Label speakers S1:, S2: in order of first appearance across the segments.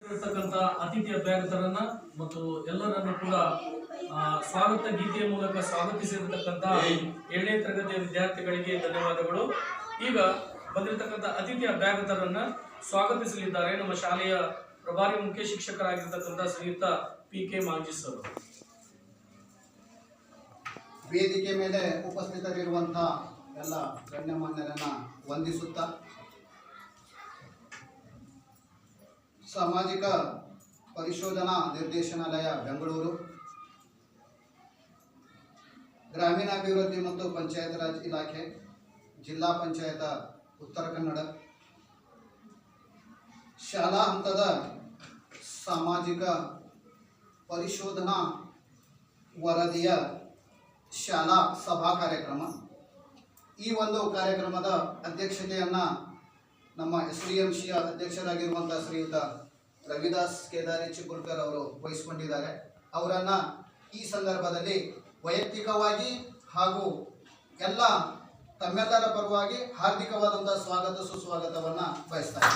S1: ಇರತಕ್ಕಂತ ಅತಿಥಿ ಅಭ್ಯಾಗತರನ್ನ ಮತ್ತು ಎಲ್ಲರನ್ನು ಕೂಡ ಸ್ವಾಗತ ಗೀತೆಯ ಮೂಲಕ ಸ್ವಾಗತಿಸಿರತಕ್ಕಂತ 7ನೇ ತರಗತಿಯ ವಿದ್ಯಾರ್ಥಿಗಳಿಗೆ ಧನ್ಯವಾದಗಳು. ಈಗ ಬಂದಿರತಕ್ಕಂತ ಅತಿಥಿ ಅಭ್ಯಾಗತರನ್ನ ಸ್ವಾಗತಿಸಲಿದ್ದಾರೆ ನಮ್ಮ ಶಾಲೆಯ ಪ್ರಭಾರಿ ಮುಖ್ಯ ಶಿಕ್ಷಕರಾಗಿರ್ತಕ್ಕಂಥ ಶ್ರೀಯುತ ಪಿ.ಕೆ. ಮಾಂಜಿ ಸರ್.
S2: ವೇದಿಕೆ ಮೇಲೆ ಉಪಸ್ಥಿತರಿರುವಂತಹ ಎಲ್ಲ ಗಣ್ಯಮಾನ್ಯರನ್ನ ವಂದಿಸುತ್ತಾ ಸಾಮಾಜಿಕ ಪರಿಶೋಧನಾ ನಿರ್ದೇಶನಾಲಯ ಬೆಂಗಳೂರು, ಗ್ರಾಮೀಣಾಭಿವೃದ್ಧಿ ಮತ್ತು ಪಂಚಾಯತ್ ರಾಜ್ ಇಲಾಖೆ, ಜಿಲ್ಲಾ ಪಂಚಾಯತ ಉತ್ತರ ಕನ್ನಡ, ಶಾಲಾ ಹಂತದ ಸಾಮಾಜಿಕ ಪರಿಶೋಧನಾ ವರದಿಯ ಶಾಲಾ ಸಭಾ ಕಾರ್ಯಕ್ರಮ. ಈ ಒಂದು ಕಾರ್ಯಕ್ರಮದ ಅಧ್ಯಕ್ಷತೆಯನ್ನು ನಮ್ಮ SDMCಯ ಅಧ್ಯಕ್ಷರಾಗಿರುವಂಥ ಶ್ರೀಯುತ ರವಿದಾಸ್ ಕೇದಾರಿ ಚಿಗುರ್ಕರ್ ಅವರು ವಹಿಸಿಕೊಂಡಿದ್ದಾರೆ. ಅವರನ್ನು ಈ ಸಂದರ್ಭದಲ್ಲಿ ವೈಯಕ್ತಿಕವಾಗಿ ಹಾಗೂ ತಮ್ಮೆಲ್ಲರ ಪರವಾಗಿ ಹಾರ್ದಿಕವಾದಂಥ ಸ್ವಾಗತ ಸುಸ್ವಾಗತವನ್ನು ಬಯಸ್ತಾರೆ.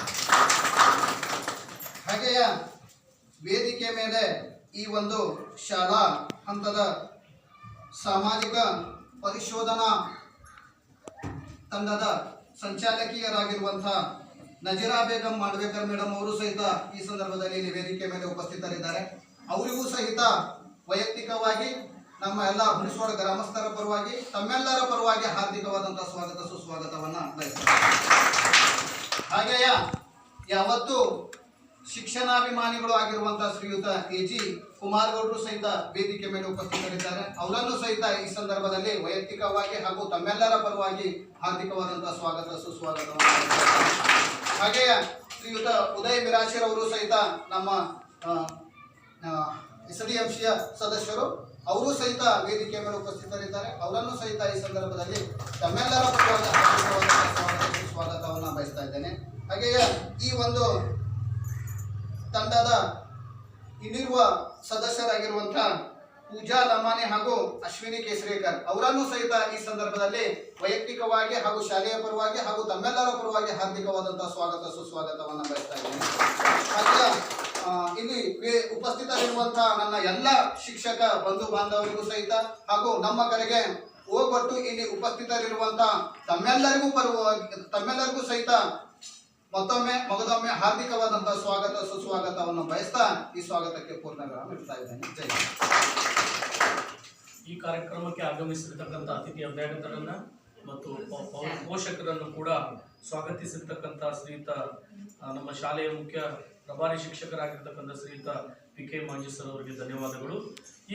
S2: ಹಾಗೆಯೇ ವೇದಿಕೆ ಮೇಲೆ ಈ ಒಂದು ಶಾಲಾ ಹಂತದ ಸಾಮಾಜಿಕ ಪರಿಶೋಧನಾ ತಂಡದ ಸಂಚಾಲಕಿಯರಾಗಿರುವಂಥ ನಜೀರಾ ಬೇಗಂ ಮಾಡ್ಬೇಕರ್ ಮೇಡಮ್ ಅವರು ಸಹಿತ ಈ ಸಂದರ್ಭದಲ್ಲಿ ಇಲ್ಲಿ ವೇದಿಕೆ ಮೇಲೆ ಉಪಸ್ಥಿತರಿದ್ದಾರೆ. ಅವರಿಗೂ ಸಹಿತ ವೈಯಕ್ತಿಕವಾಗಿ ನಮ್ಮ ಎಲ್ಲ ಹುಣಸೋಡ ಗ್ರಾಮಸ್ಥರ ಪರವಾಗಿ ತಮ್ಮೆಲ್ಲರ ಪರವಾಗಿ ಹಾರ್ದಿಕವಾದಂಥ ಸ್ವಾಗತ ಸುಸ್ವಾಗತವನ್ನು ಬಯಸ್ತಾರೆ. ಹಾಗೆಯೇ ಯಾವತ್ತು ಶಿಕ್ಷಣಾಭಿಮಾನಿಗಳು ಆಗಿರುವಂತಹ ಶ್ರೀಯುತ A.G. ಕುಮಾರಗೌಡರು ಸಹಿತ ವೇದಿಕೆ ಮೇಲೆ ಉಪಸ್ಥಿತರಿದ್ದಾರೆ. ಅವರನ್ನು ಸಹಿತ ಈ ಸಂದರ್ಭದಲ್ಲಿ ವೈಯಕ್ತಿಕವಾಗಿ ಹಾಗೂ ತಮ್ಮೆಲ್ಲರ ಪರವಾಗಿ ಹಾರ್ದಿಕವಾದಂತಹ ಸ್ವಾಗತ ಸುಸ್ವಾಗತವನ್ನು. ಹಾಗೆಯೇ ಶ್ರೀಯುತ ಉದಯ್ ಮಿರಾಶಿರ್ ಅವರು ಸಹಿತ ನಮ್ಮ SDMCಯ ಸದಸ್ಯರು, ಅವರು ಸಹಿತ ವೇದಿಕೆ ಮೇಲೆ ಉಪಸ್ಥಿತರಿದ್ದಾರೆ. ಅವರನ್ನು ಸಹಿತ ಈ ಸಂದರ್ಭದಲ್ಲಿ ತಮ್ಮೆಲ್ಲರ ಪರವಾಗಿ ಹಾರ್ದಿಕವಾದಂತಹ ಸ್ವಾಗತ ಸುಸ್ವಾಗತವನ್ನು ಬಯಸ್ತಾ ಇದ್ದೇನೆ. ಹಾಗೆಯೇ ಈ ಒಂದು ತಂಡದ ಇನ್ನಿರುವ ಸದಸ್ಯರಾಗಿರುವಂತಹ ಪೂಜಾ ಲಮಾನೆ ಹಾಗೂ ಅಶ್ವಿನಿ ಕೇಸರೇಕರ್ ಅವರನ್ನು ಸಹಿತ ಈ ಸಂದರ್ಭದಲ್ಲಿ ವೈಯಕ್ತಿಕವಾಗಿ ಹಾಗೂ ಶಾಲೆಯ ಪರವಾಗಿ ಹಾಗೂ ತಮ್ಮೆಲ್ಲರ ಪರವಾಗಿ ಹಾರ್ದಿಕವಾದಂತಹ ಸ್ವಾಗತ ಸುಸ್ವಾಗತವನ್ನು ಬಯಸ್ತಾ ಇದ್ದೇನೆ. ಹಾಗೆ ಇಲ್ಲಿ ಉಪಸ್ಥಿತರಿರುವಂತಹ ನನ್ನ ಎಲ್ಲ ಶಿಕ್ಷಕ ಬಂಧು ಬಾಂಧವರಿಗೂ ಸಹಿತ ಹಾಗೂ ನಮ್ಮ ಕಡೆಗೆ ಹೋಗ್ಬಿಟ್ಟು ಇಲ್ಲಿ ಉಪಸ್ಥಿತರಿರುವಂತಹ ತಮ್ಮೆಲ್ಲರಿಗೂ ಸಹಿತ ಮಗದೊಮ್ಮೆ ಹಾರ್ದಿಕವಾದಂತಹ ಸ್ವಾಗತ ಸುಸ್ವಾಗತವನ್ನು ಬಯಸ್ತಾ ಈ ಸ್ವಾಗತಕ್ಕೆ ಪೂರ್ಣ ವಿರಾಮ ಇಡ್ತಾ ಇದ್ದೇನೆ. ಜೈ.
S1: ಈ ಕಾರ್ಯಕ್ರಮಕ್ಕೆ ಆಗಮಿಸಿರ್ತಕ್ಕಂಥ ಅತಿಥಿ ಅಭ್ಯಾಗತರನ್ನ ಮತ್ತು ಪೋಷಕರನ್ನು ಕೂಡ ಸ್ವಾಗತಿಸಿರ್ತಕ್ಕಂಥ ಶ್ರೀಯುತ ನಮ್ಮ ಶಾಲೆಯ ಮುಖ್ಯ ಪ್ರಭಾರಿ ಶಿಕ್ಷಕರಾಗಿರ್ತಕ್ಕಂಥ ಶ್ರೀಯುತ P.K. ಮಾಂಜಿ ಸರ್ ಅವರಿಗೆ ಧನ್ಯವಾದಗಳು.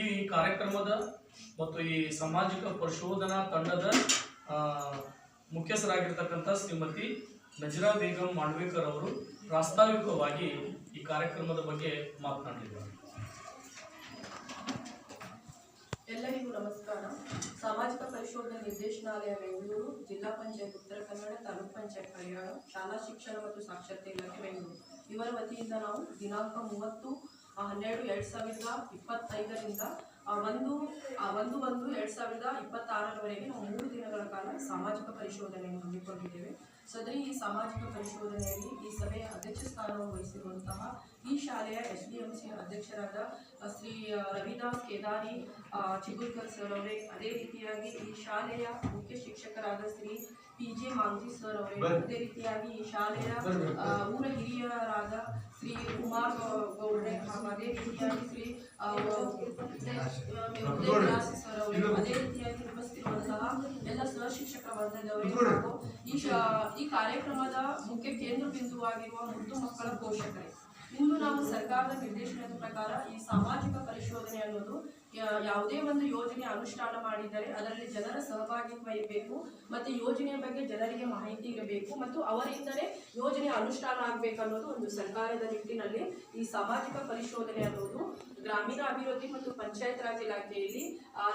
S1: ಈ ಕಾರ್ಯಕ್ರಮದ ಮತ್ತು ಈ ಸಾಮಾಜಿಕ ಪರಿಶೋಧನಾ ತಂಡದ ಮುಖ್ಯಸ್ಥರಾಗಿರ್ತಕ್ಕಂಥ ಶ್ರೀಮತಿ ನಜೀರಾ ಬೇಗಂ ಮಾಡ್ಬೇಕರ್ ಅವರು ಪ್ರಾಸ್ತಾವಿಕವಾಗಿ ಈ ಕಾರ್ಯಕ್ರಮದ ಬಗ್ಗೆ ಮಾತನಾಡಲಿದ್ದಾರೆ.
S3: ಎಲ್ಲರಿಗೂ ನಮಸ್ಕಾರ. ಸಾಮಾಜಿಕ ಪರಿಶೋಧನಾ ನಿರ್ದೇಶನಾಲಯ ಬೆಂಗಳೂರು, ಜಿಲ್ಲಾ ಪಂಚಾಯತ್ ಉತ್ತರ ಕನ್ನಡ, ತಾಲೂಕ್ ಪಂಚಾಯತ್ ಹರಿಯಾಣ, ಶಾಲಾ ಶಿಕ್ಷಣ ಮತ್ತು ಸಾಕ್ಷರತೆ ಇಲಾಖೆ ಬೆಂಗಳೂರು ಇವರ ವತಿಯಿಂದ ನಾವು ದಿನಾಂಕ 30/12/2025ರಿಂದ 1/1/2026ರವರೆಗೆ ನಾವು 3 ದಿನಗಳ ಕಾಲ ಸಾಮಾಜಿಕ ಪರಿಶೋಧನೆಯನ್ನು ಹಮ್ಮಿಕೊಂಡಿದ್ದೇವೆ. ಸದರಿ ಈ ಸಾಮಾಜಿಕ ಪರಿಶೋಧನೆಯಲ್ಲಿ ಈ ಸಭೆಯ ಅಧ್ಯಕ್ಷ ಸ್ಥಾನವನ್ನು ವಹಿಸಿರುವಂತಹ ಈ ಶಾಲೆಯ SDMC ಅಧ್ಯಕ್ಷರಾದ ಶ್ರೀ ರವಿದಾಸ್ ಕೇದಾರಿ ಚಿಗುರ್ಕರ್ ಸರ್ ಅವರೇ, ಅದೇ ರೀತಿಯಾಗಿ ಈ ಶಾಲೆಯ ಮುಖ್ಯ ಶಿಕ್ಷಕರಾದ ಶ್ರೀ P.J. ಮಾಂಜಿ ಸರ್ ಅವರೇ, ಅದೇ ರೀತಿಯಾಗಿ ಈ ಶಾಲೆಯ ಊರ ಹಿರಿಯರಾದ ಶ್ರೀ ಕುಮಾರ್ ಗೌಡ್ರೆ ಹಾಗೂ ಅದೇ ರೀತಿಯಾಗಿ ಶ್ರೀ ಸರ್ ಅವರೇ, ಅದೇ ರೀತಿಯಾಗಿ ಉಪಸ್ಥಿತಿರುವಂತಹ ಎಲ್ಲ ಸಹಶಿಕ್ಷಕ ವರ್ಗದವರೇ ಹಾಗೂ ಈ ಕಾರ್ಯಕ್ರಮದ ಮುಖ್ಯ ಕೇಂದ್ರ ಬಿಂದುವಾಗಿರುವ ಮುದ್ದು ಮಕ್ಕಳ ಪೋಷಕರೇ, ಇಂದು ನಾವು ಸರ್ಕಾರದ ನಿರ್ದೇಶನದ ಪ್ರಕಾರ ಈ ಸಾಮಾಜಿಕ ಪರಿಶೋಧನೆ ಅನ್ನೋದು ಯಾವುದೇ ಒಂದು ಯೋಜನೆ ಅನುಷ್ಠಾನ ಮಾಡಿದರೆ ಅದರಲ್ಲಿ ಜನರ ಸಹಭಾಗಿತ್ವ ಇರಬೇಕು ಮತ್ತು ಯೋಜನೆಯ ಬಗ್ಗೆ ಜನರಿಗೆ ಮಾಹಿತಿ ಇರಬೇಕು ಮತ್ತು ಅವರಿಂದಲೇ ಯೋಜನೆ ಅನುಷ್ಠಾನ ಆಗಬೇಕು ಅನ್ನೋದು ಒಂದು ಸರ್ಕಾರದ ನಿಟ್ಟಿನಲ್ಲಿ ಈ ಸಾಮಾಜಿಕ ಪರಿಶೋಧನೆ ಅನ್ನೋದು ಗ್ರಾಮೀಣಾಭಿವೃದ್ಧಿ ಮತ್ತು ಪಂಚಾಯತ್ ರಾಜ್ ಇಲಾಖೆಯಲ್ಲಿ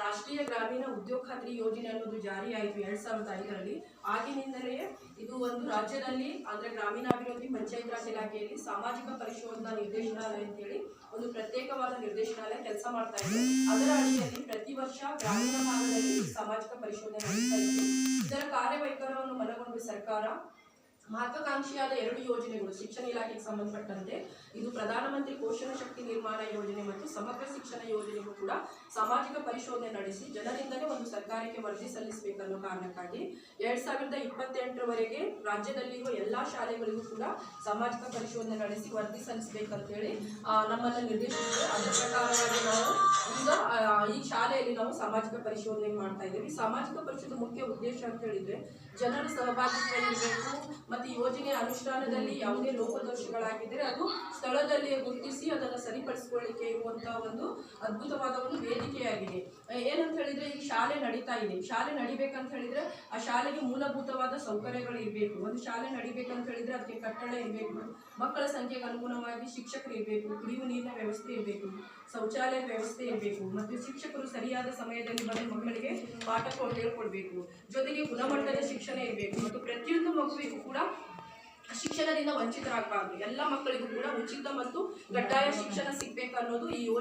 S3: ರಾಷ್ಟ್ರೀಯ ಗ್ರಾಮೀಣ ಉದ್ಯೋಗ ಖಾತ್ರಿ ಯೋಜನೆ ಅನ್ನೋದು ಜಾರಿಯಾಯಿತು 2005ರಲ್ಲಿ. ಆಗಿನಿಂದಲೇ ಇದು ಒಂದು ರಾಜ್ಯದಲ್ಲಿ ಅಂದರೆ ಗ್ರಾಮೀಣಾಭಿವೃದ್ಧಿ ಪಂಚಾಯತ್ ರಾಜ್ ಇಲಾಖೆಯಲ್ಲಿ ಸಾಮಾಜಿಕ ಪರಿಶೋಧನಾ ನಿರ್ದೇಶನಾಲಯ ಅಂತೇಳಿ ಒಂದು ಪ್ರತ್ಯೇಕವಾದ ನಿರ್ದೇಶನಾಲಯ ಕೆಲಸ ಮಾಡ್ತಾ ಇದೆ. ಅದರ ಅಡಿಯಲ್ಲಿ ಪ್ರತಿ ವರ್ಷ ಗ್ರಾಮೀಣ ಭಾಗದಲ್ಲಿ ಸಾಮಾಜಿಕ ಪರಿಶೋಧನೆ ನಡೆಸ್ತಾ ಇದೆ. ಇದರ ಕಾರ್ಯವೈಖರವನ್ನು ಮನಗೊಂಡು ಸರ್ಕಾರ ಮಹತ್ವಾಕಾಂಕ್ಷಿಯಾದ 2 ಯೋಜನೆಗಳು ಶಿಕ್ಷಣ ಇಲಾಖೆಗೆ ಸಂಬಂಧಪಟ್ಟಂತೆ. ಇದು ಪ್ರಧಾನಮಂತ್ರಿ ಪೋಷಣ ಶಕ್ತಿ ನಿರ್ಮಾಣ ಯೋಜನೆ ಮತ್ತು ಸಮಗ್ರ ಶಿಕ್ಷಣ ಯೋಜನೆಗೂ ಕೂಡ ಸಾಮಾಜಿಕ ಪರಿಶೋಧನೆ ನಡೆಸಿ ಜನರಿಂದಲೇ ಒಂದು ಸರ್ಕಾರಕ್ಕೆ ವರದಿ ಸಲ್ಲಿಸಬೇಕನ್ನೋ ಕಾರಣಕ್ಕಾಗಿ 2028ರವರೆಗೆ ರಾಜ್ಯದಲ್ಲಿರುವ ಎಲ್ಲಾ ಶಾಲೆಗಳಿಗೂ ಕೂಡ ಸಾಮಾಜಿಕ ಪರಿಶೋಧನೆ ನಡೆಸಿ ವರದಿ ಸಲ್ಲಿಸಬೇಕಂತೇಳಿ ನಮ್ಮನ್ನು ನಿರ್ದೇಶಿಸಿದೆ. ಅದರ ಪ್ರಕಾರವಾಗಿ ನಾವು ಈಗ ಈ ಶಾಲೆಯಲ್ಲಿ ನಾವು ಸಾಮಾಜಿಕ ಪರಿಶೋಧನೆ ಮಾಡ್ತಾ ಇದ್ದೀವಿ. ಸಾಮಾಜಿಕ ಪರಿಶೋಧನೆ ಮುಖ್ಯ ಉದ್ದೇಶ ಅಂತ ಹೇಳಿದ್ರೆ ಜನರ ಸಹಭಾಗಿತ್ವ ಇರಬೇಕು ಮತ್ತು ಈ ಯೋಜನೆಯ ಅನುಷ್ಠಾನದಲ್ಲಿ ಯಾವುದೇ ಲೋಪದೋಷಗಳಾಗಿದ್ದರೆ ಅದು ಸ್ಥಳದಲ್ಲಿಯೇ ಗುರುತಿಸಿ ಅದನ್ನು ಸರಿಪಡಿಸಿಕೊಳ್ಳಿಕ್ಕೆ ಇರುವಂತಹ ಒಂದು ಅದ್ಭುತವಾದ ಒಂದು ವೇದಿಕೆಯಾಗಿದೆ. ಏನಂತ ಹೇಳಿದ್ರೆ ಈ ಶಾಲೆ ನಡೀತಾ ಇದೆ. ಶಾಲೆ ನಡಿಬೇಕಂತ ಹೇಳಿದ್ರೆ ಆ ಶಾಲೆಗೆ ಮೂಲಭೂತವಾದ ಸೌಕರ್ಯಗಳು ಇರಬೇಕು. ಒಂದು ಶಾಲೆ ನಡಿಬೇಕಂತ ಹೇಳಿದ್ರೆ ಅದಕ್ಕೆ ಕಟ್ಟಡ ಇರಬೇಕು, ಮಕ್ಕಳ ಸಂಖ್ಯೆಗೆ ಅನುಗುಣವಾಗಿ ಶಿಕ್ಷಕರು ಇರಬೇಕು, ಕುಡಿಯುವ ನೀರಿನ ವ್ಯವಸ್ಥೆ ಇರಬೇಕು, ಶೌಚಾಲಯದ ವ್ಯವಸ್ಥೆ ಇರಬೇಕು ಮತ್ತು ಶಿಕ್ಷಕರು ಸರಿಯಾದ ಸಮಯದಲ್ಲಿ ಬಂದು ಮಕ್ಕಳಿಗೆ ಪಾಠ ಹೇಳ್ಕೊಡ್ಬೇಕು. ಜೊತೆಗೆ ಗುಣಮಟ್ಟದ ಶಿಕ್ಷಣ ಇರಬೇಕು ಮತ್ತು ಪ್ರತಿಯೊಂದು ಮಗುವಿಗೂ ಕೂಡ ಶಿಕ್ಷಣದಿಂದ ವಂಚಿತರಾಗಬಾರ್ದು. ಎಲ್ಲ ಮಕ್ಕಳಿಗೂ ಕೂಡ ಉಚಿತ ಮತ್ತು ಕಡ್ಡಾಯ ಶಿಕ್ಷಣ ಸಿಗಬೇಕು ಅನ್ನೋದು ಈ ಯೋಜನೆ